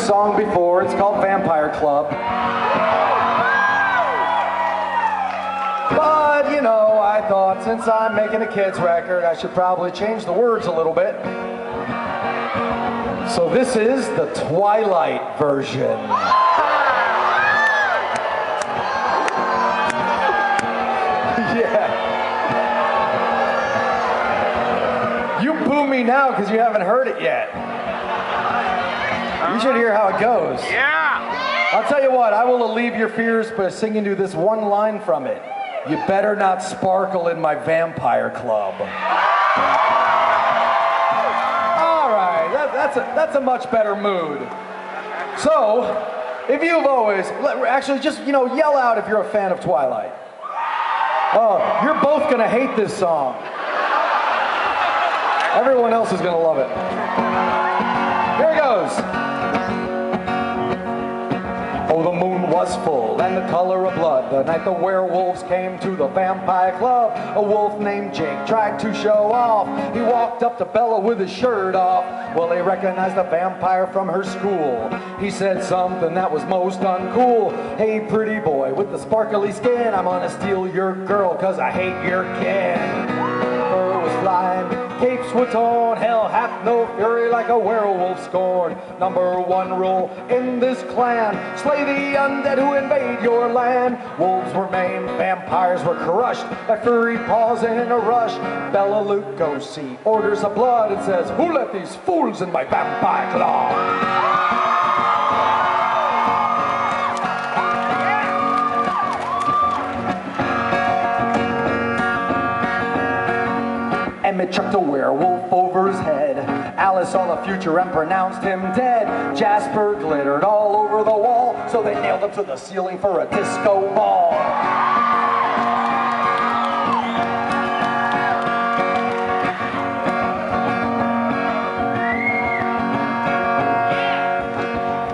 song before. It's called Vampire Club. But, you know, I thought since I'm making a kid's record, I should probably change the words a little bit. So this is the Twilight version. Yeah. You boo me now because you haven't heard it yet. You should hear how it goes. Yeah. I'll tell you what, I will alleviate your fears by singing you this one line from it. You better not sparkle in my vampire club. All right, that's a much better mood. So, if you've always, actually just, you know, yell out if you're a fan of Twilight. Oh, you're both gonna hate this song. Everyone else is gonna love it. Here it goes. Oh, the moon was full and the color of blood. The night the werewolves came to the vampire club. A wolf named Jake tried to show off. He walked up to Bella with his shirt off. Well, they recognized the vampire from her school. He said something that was most uncool. Hey, pretty boy with the sparkly skin, I'm gonna steal your girl 'cause I hate your kin. Fur was flying, capes were torn, hell hath no fury like a werewolf scorn. Number one rule in this clan, slay the undead who invade your land. Wolves were maimed, vampires were crushed, by furry paws in a rush. Bela Lugosi orders of blood and says, who let these fools in my vampire club? Emmett chucked a werewolf over his head. Alice saw the future and pronounced him dead. Jasper glittered all over the wall, so they nailed him to the ceiling for a disco ball.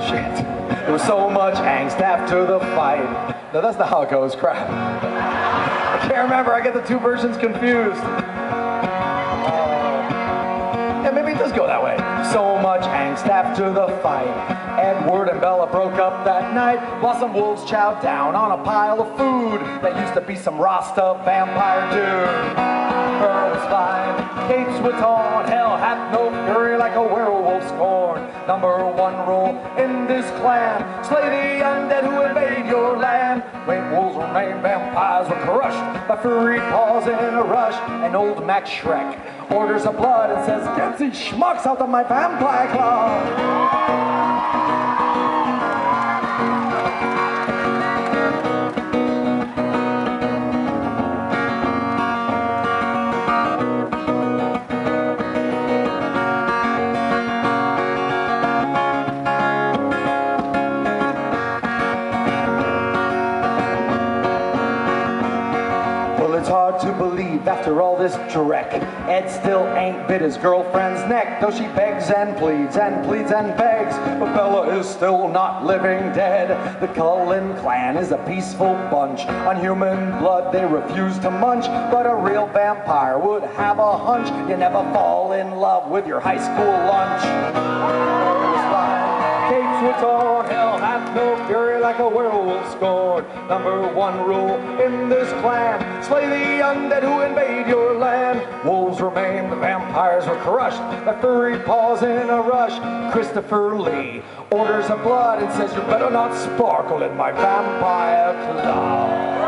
Shit. There was so much angst after the fight. No, that's not how it goes, crap. I can't remember, I get the two versions confused. Yeah, maybe it does go that way. So much angst after the fight. Edward and Bella broke up that night while some wolves chowed down on a pile of food that used to be some Rasta vampire dude. Fur was flying, capes were torn, hell hath no fury like a werewolf scorn. Number one rule in this clan, slay the undead who invade your land. When wolves were maimed, vampires were crushed by furry paws in a rush. And old Mac Shrek orders of blood and says, get these schmucks out of my vampire club. It's hard to believe after all this dreck, Ed still ain't bit his girlfriend's neck, though she begs and pleads and pleads and begs. But Bella is still not living dead. The Cullen clan is a peaceful bunch. On human blood they refuse to munch, but a real vampire would have a hunch. You never fall in love with your high school lunch. Capes were torn, hell hath no fury like a werewolf scorn. Number one rule in this clan, slay the undead who invade your land. Wolves were maimed, the vampires were crushed by furry paws in a rush. Christopher Lee orders of blood and says, you better not sparkle in my vampire club.